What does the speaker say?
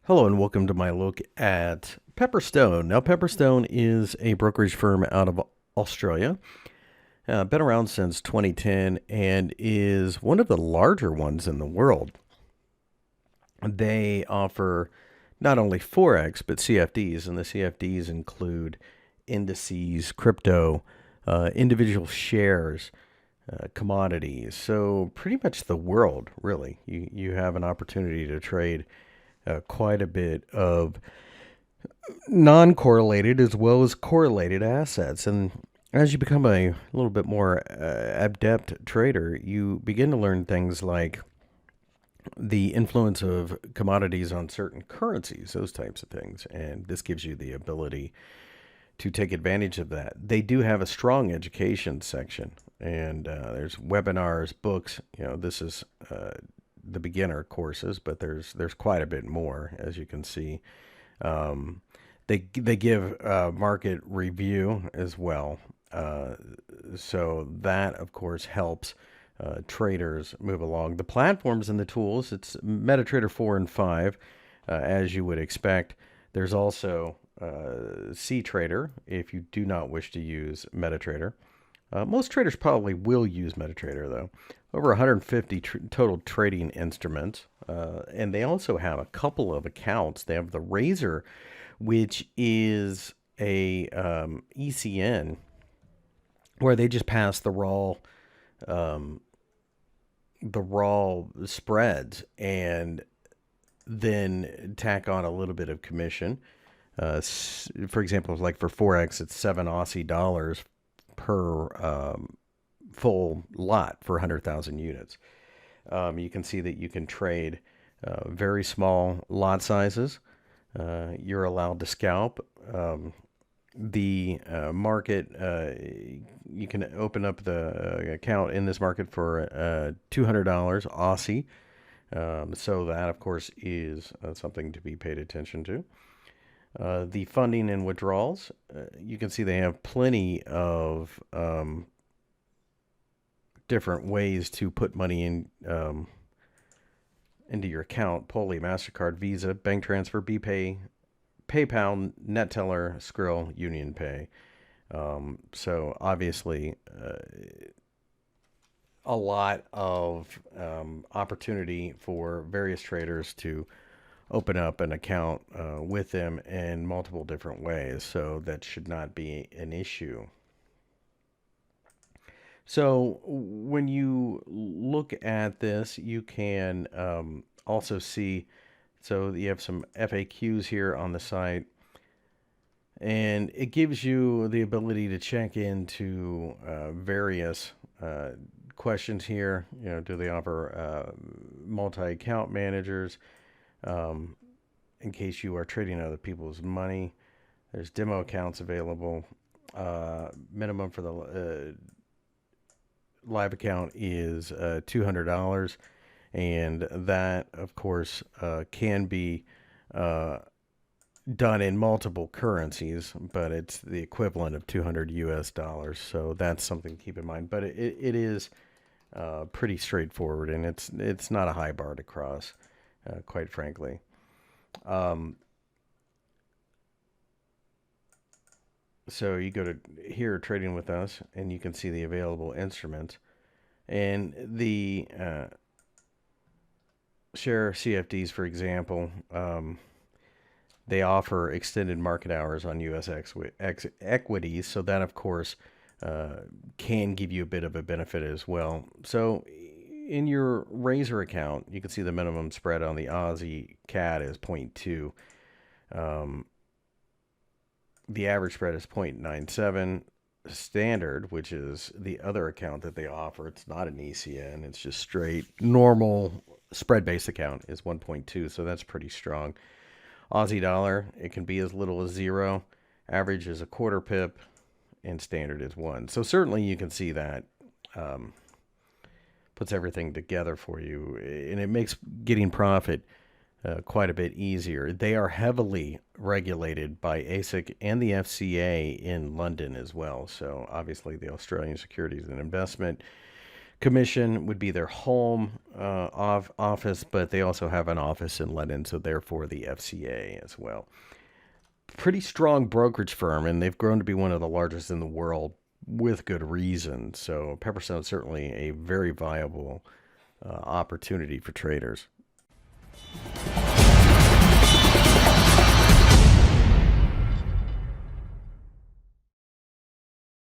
Hello and welcome to my look at Pepperstone. Now, Pepperstone is a brokerage firm out of Australia. Been around since 2010 and is one of the larger ones in the world. They offer not only forex but CFDs, and the CFDs include indices, crypto, individual shares, commodities. So pretty much the world, really. You have an opportunity to trade quite a bit of non-correlated as well as correlated assets. And as you become a little bit more adept trader, you begin to learn things like the influence of commodities on certain currencies, those types of things. And this gives you the ability to take advantage of that. They do have a strong education section, and there's webinars, books. This is the beginner courses, but there's quite a bit more, as you can see. They give market review as well, so that of course helps traders move along. The platforms and the tools, it's MetaTrader 4 and 5, as you would expect. There's also CTrader if you do not wish to use MetaTrader. Most traders probably will use MetaTrader, though. Over 150 total trading instruments. And they also have a couple of accounts. They have the Razor, which is a ECN, where they just pass the raw spreads and then tack on a little bit of commission. For example, like for Forex, it's 7 Aussie dollars per full lot for 100,000 units. You can see that you can trade very small lot sizes. You're allowed to scalp. The market, you can open up the account in this market for $200 Aussie. So that, of course, is something to be paid attention to. The funding and withdrawals, you can see they have plenty of different ways to put money in into your account: Poly, MasterCard, Visa, bank transfer, BPay, PayPal, NetTeller, Skrill, UnionPay. So obviously, a lot of opportunity for various traders to open up an account with them in multiple different ways. So that should not be an issue. So when you look at this, you can also see, so you have some FAQs here on the site, and it gives you the ability to check into various questions here. Do they offer multi-account managers in case you are trading other people's money? There's demo accounts available. Minimum for the live account is $200, and that, of course, can be done in multiple currencies, but it's the equivalent of 200 US dollars. So that's something to keep in mind. But it is pretty straightforward, and it's not a high bar to cross, quite frankly. So you go to here, trading with us, and you can see the available instruments. And the share CFDs, for example, they offer extended market hours on U.S. equities. So that, of course, can give you a bit of a benefit as well. So in your Razor account, you can see the minimum spread on the Aussie CAD is 0.2. The average spread is 0.97. Standard, which is the other account that they offer, it's not an ECN, it's just straight normal spread-based account, is 1.2. So that's pretty strong. Aussie dollar, it can be as little as 0. Average is a quarter pip, and standard is 1. So certainly you can see that puts everything together for you, and it makes getting profit quite a bit easier. They are heavily regulated by ASIC and the FCA in London as well. So obviously the Australian Securities and Investment Commission would be their home office, but they also have an office in London, so therefore the FCA as well. Pretty strong brokerage firm, and they've grown to be one of the largest in the world with good reason. So Pepperstone is certainly a very viable opportunity for traders.